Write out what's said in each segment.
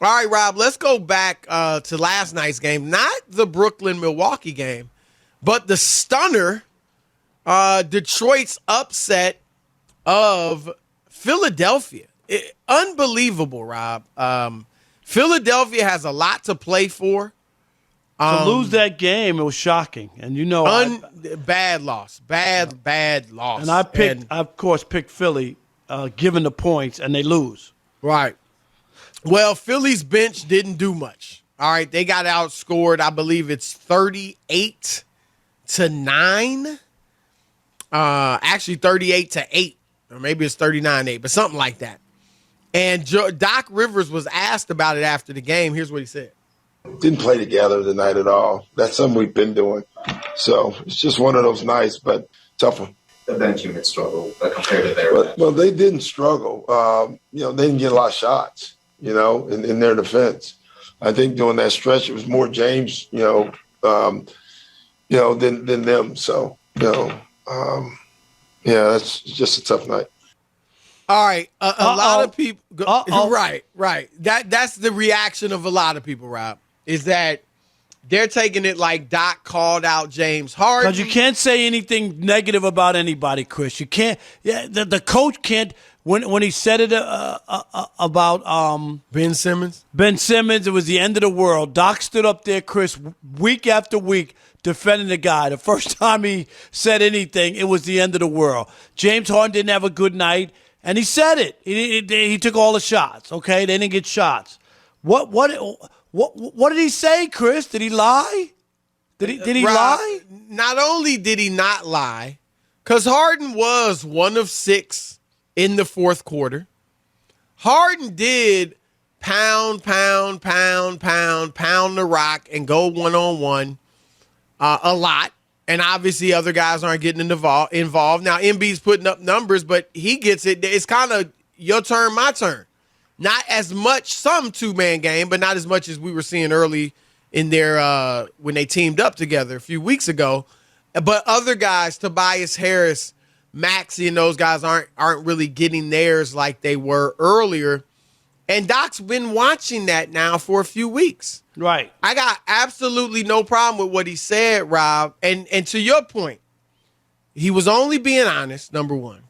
All right, Rob, let's go back to last night's game. Not the Brooklyn-Milwaukee game, but the stunner, Detroit's upset of Philadelphia. Unbelievable, Rob. Philadelphia has a lot to play for. To lose that game, it was shocking. And bad loss. Bad loss. And I of course, picked Philly, given the points, and they lose. Right. Well, Philly's bench didn't do much. All right, they got outscored. I believe it's 38-9. Actually 38-8. Or maybe it's 39-8, but something like that. And Doc Rivers was asked about it after the game. Here's what he said. Didn't play together tonight at all. That's something we've been doing. So it's just one of those nights, but tough one. The bench unit struggled compared to their bench. Well, they didn't struggle. They didn't get a lot of shots, in their defense. I think during that stretch, it was more James, than them. So, that's just a tough night. All right. A lot of people. Right. That's the reaction of a lot of people, Rob, is that they're taking it like Doc called out James Harden. Because you can't say anything negative about anybody, Chris. You can't. Yeah, the coach can't. When he said it about Ben Simmons. It was the end of the world. Doc stood up there, Chris, week after week, defending the guy. The first time he said anything, it was the end of the world. James Harden didn't have a good night. And he said it. He took all the shots. Okay, they didn't get shots. What did he say, Chris? Did he lie? Did he lie? Not only did he not lie, because Harden was 1 of 6 in the fourth quarter. Harden did pound the rock and go 1-on-1 a lot. And obviously other guys aren't getting involved. Now, Embiid's putting up numbers, but he gets it. It's kind of your turn, my turn. Not as much, some two-man game, but not as much as we were seeing early in their when they teamed up together a few weeks ago. But other guys, Tobias Harris, Maxey, and those guys aren't really getting theirs like they were earlier. And Doc's been watching that now for a few weeks. Right. I got absolutely no problem with what he said, Rob. And to your point, he was only being honest, number one.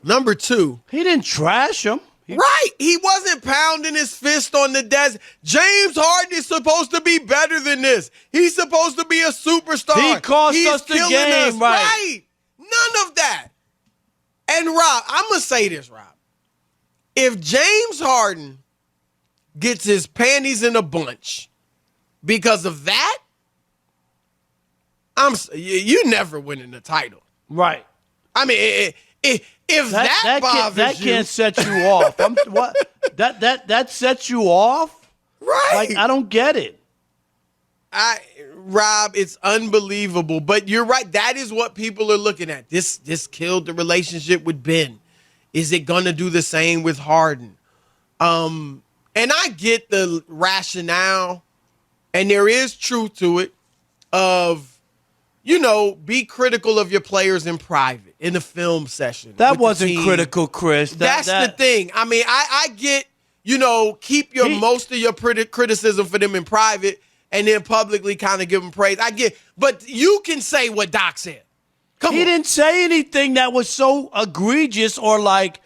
Number two. He didn't trash him. Right. He wasn't pounding his fist on the desk. James Harden is supposed to be better than this. He's supposed to be a superstar. He cost us the game, us. Right. None of that. And Rob, I'm going to say this, Rob. If James Harden gets his panties in a bunch because of that, you never winning the title. Right. I mean, if that bothers that can't set you off. That sets you off? Right. Like, I don't get it. Rob, it's unbelievable. But you're right. That is what people are looking at. This killed the relationship with Ben. Is it going to do the same with Harden? And I get the rationale, and there is truth to it, of, be critical of your players in private, in the film session. That wasn't critical, Chris. That's the thing. I mean, I get, keep most of your criticism for them in private and then publicly kind of give them praise. I get, but you can say what Doc said. He didn't say anything that was so egregious or like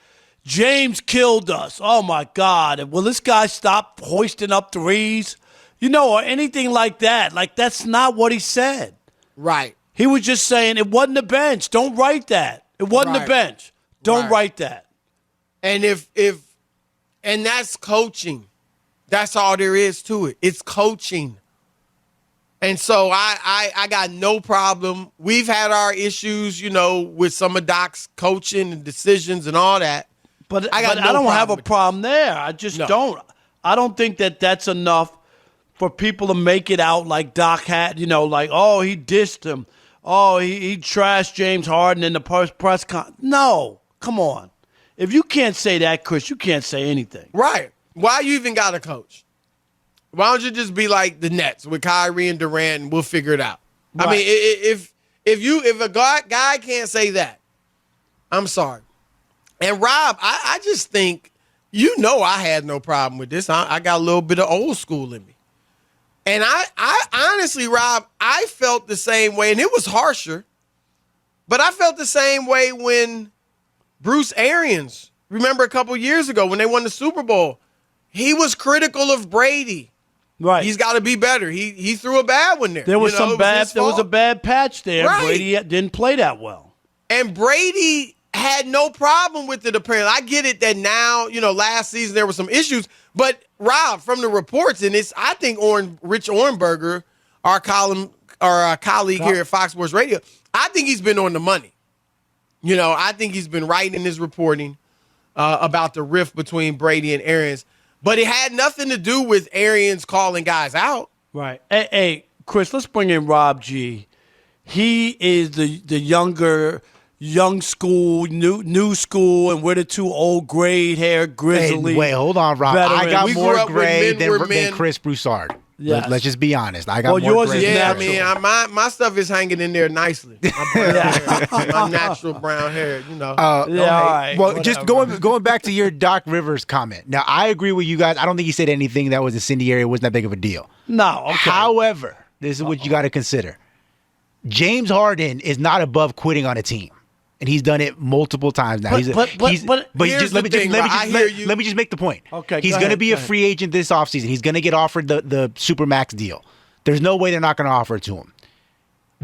James killed us. Oh, my God. Will this guy stop hoisting up threes? Or anything like that. Like, that's not what he said. Right. He was just saying it wasn't the bench. Don't write that. It wasn't the bench. Don't write that. And and that's coaching. That's all there is to it. It's coaching. And so I got no problem. We've had our issues, with some of Doc's coaching and decisions and all that. But I don't have a problem there. I just don't. I don't think that that's enough for people to make it out like Doc had, like, oh, he dissed him. Oh, he trashed James Harden in the press con. No, come on. If you can't say that, Chris, you can't say anything. Right. Why you even got a coach? Why don't you just be like the Nets with Kyrie and Durant and we'll figure it out? Right. I mean, if a guy can't say that, I'm sorry. And Rob, I just think you know I had no problem with this. I got a little bit of old school in me. And I honestly, Rob, I felt the same way, and it was harsher, but I felt the same way when Bruce Arians, remember a couple years ago when they won the Super Bowl, he was critical of Brady. Right. He's got to be better. He threw a bad one there. There was there was a bad patch there. Right. Brady didn't play that well. And Brady had no problem with it, apparently. I get it that now, last season there were some issues. But, Rob, from the reports, and it's, I think Rich Orenberger, our colleague here at Fox Sports Radio, I think he's been on the money. I think he's been right in his reporting about the rift between Brady and Arians. But it had nothing to do with Arians calling guys out. Right. Hey, Chris, let's bring in Rob G. He is the young school, new school, and we're the two old gray-haired grizzly. Hey, wait, hold on, Rob. veterans. I got We more grew up with gray men than Chris Broussard. Yes. Let's just be honest. I got Well, more yours gray. is Yeah, natural. my stuff is hanging in there nicely. My brown hair, my natural brown hair, Yeah, all right. Well, whatever. just going back to your Doc Rivers comment. Now, I agree with you guys. I don't think he said anything that was incendiary. It wasn't that big of a deal. No, okay. However, this is what you got to consider. James Harden is not above quitting on a team. And he's done it multiple times now. But here's just let the thing, let me just make the point. Okay, he's go going to ahead, be go a ahead. free agent this offseason. He's going to get offered the Supermax deal. There's no way they're not going to offer it to him.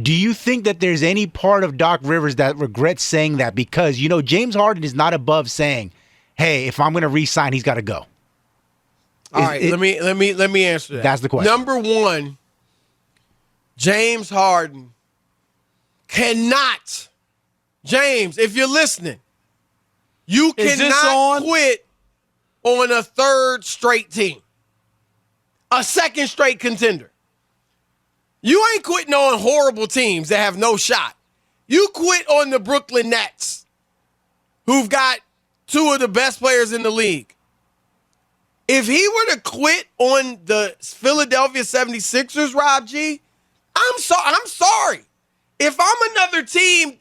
Do you think that there's any part of Doc Rivers that regrets saying that? Because, James Harden is not above saying, hey, if I'm going to re-sign, he's got to go. All right, let me answer that. That's the question. Number one, James Harden cannot. James, if you're listening, you Is this cannot on? quit on a third straight team, a second straight contender. You ain't quitting on horrible teams that have no shot. You quit on the Brooklyn Nets, who've got two of the best players in the league. If he were to quit on the Philadelphia 76ers, Rob G, I'm sorry. If I'm another team,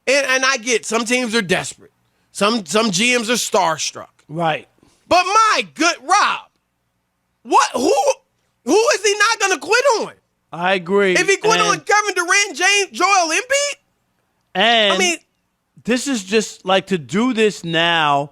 and I get some teams are desperate. Some GMs are starstruck. Right. But my good Rob, who is he not going to quit on? I agree. If he quit on Kevin Durant, Joel Embiid, And this is just like to do this now.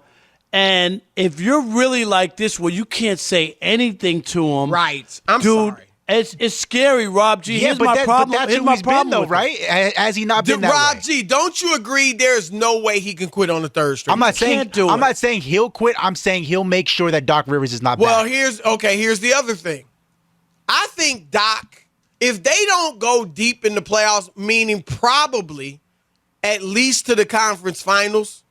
And if you're really like this, well, you can't say anything to him. right? I'm Dude, sorry. it's scary, Rob G. Yeah, Here's my problem. but that's Here's who my he's been, problem though, with it. right? Has he not been that Rob way? G, don't you agree? There's no way he can quit on the third straight. I'm not saying can't do I'm it. not saying he'll quit. I'm saying he'll make sure that Doc Rivers is not Well, back. here's the other thing. I think Doc, if they don't go deep in the playoffs, meaning probably at least to the conference finals,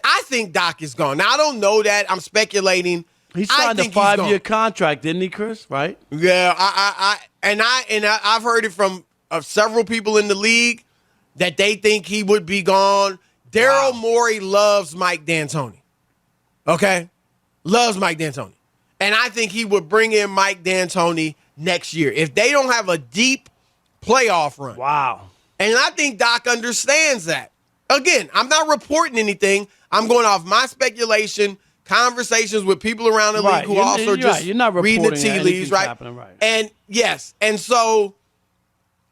I think Doc is gone. Now, I don't know that. I'm speculating. He I signed a think he's 5-year gone. contract, didn't he, Chris? Right? Yeah, I've heard it from several people in the league that they think he would be gone. Daryl Morey loves Mike D'Antoni. Okay? Loves Mike D'Antoni. And I think he would bring in Mike D'Antoni next year if they don't have a deep playoff run. Wow. And I think Doc understands that. Again, I'm not reporting anything. I'm going off my speculation, conversations with people around the league Right. who You're- also you're just right. You're not reading the reporting tea anything's leaves, right? happening, right. And yes, and so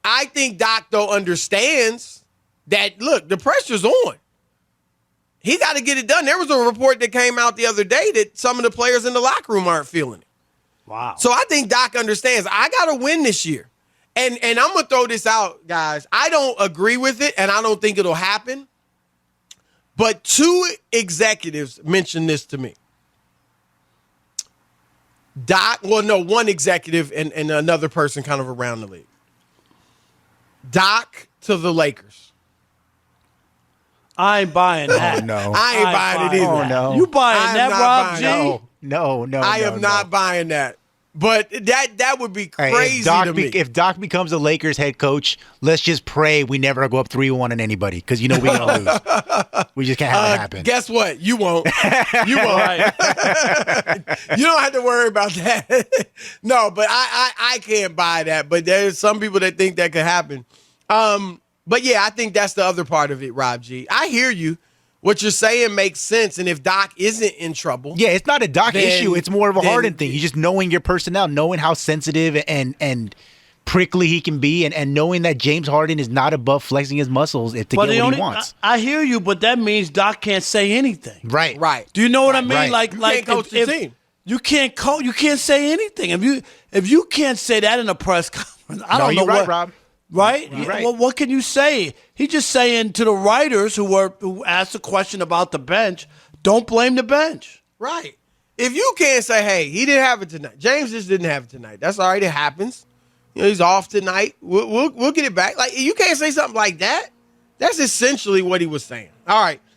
I think Doc, though, understands that, look, the pressure's on. He got to get it done. There was a report that came out the other day that some of the players in the locker room aren't feeling it. Wow. So I think Doc understands. I got to win this year. And I'm going to throw this out, guys. I don't agree with it, and I don't think it'll happen. But two executives mentioned this to me. One executive and another person kind of around the league. Doc to the Lakers. I ain't buying that. Oh, no. I ain't buying it either. Oh, no. You buying I am that, not Rob buying G? that. No. I am not buying that. But that would be Hey, crazy to me. if Doc becomes the Lakers head coach, let's just pray we never go up 3-1 on anybody because we're gonna lose. We just can't have it happen. Guess what? You won't. You won't. Right. You don't have to worry about that. No, but I can't buy that. But there's some people that think that could happen. But yeah, I think that's the other part of it, Rob G. I hear you. what you're saying makes sense. And if Doc isn't in trouble, Yeah, it's not a Doc Then- issue. It's more of a then- Harden thing. He's just knowing your personnel, knowing how sensitive and prickly he can be, and knowing that James Harden is not above flexing his muscles to get what he wants. I hear you, but that means Doc can't say anything. Right. right. Do you know what I mean? Right. Like, You like can't coach the team. You can't coach. You can't say anything. If you can't say that in a press conference, I don't know you're right, what. Rob. Right? You're right. Well, what can you say? He's just saying to the writers who asked the question about the bench, don't blame the bench. Right. If you can't say, hey, he didn't have it tonight. James just didn't have it tonight. That's all right. It happens. You know, he's off tonight. We'll get it back. Like, you can't say something like that. That's essentially what he was saying. All right.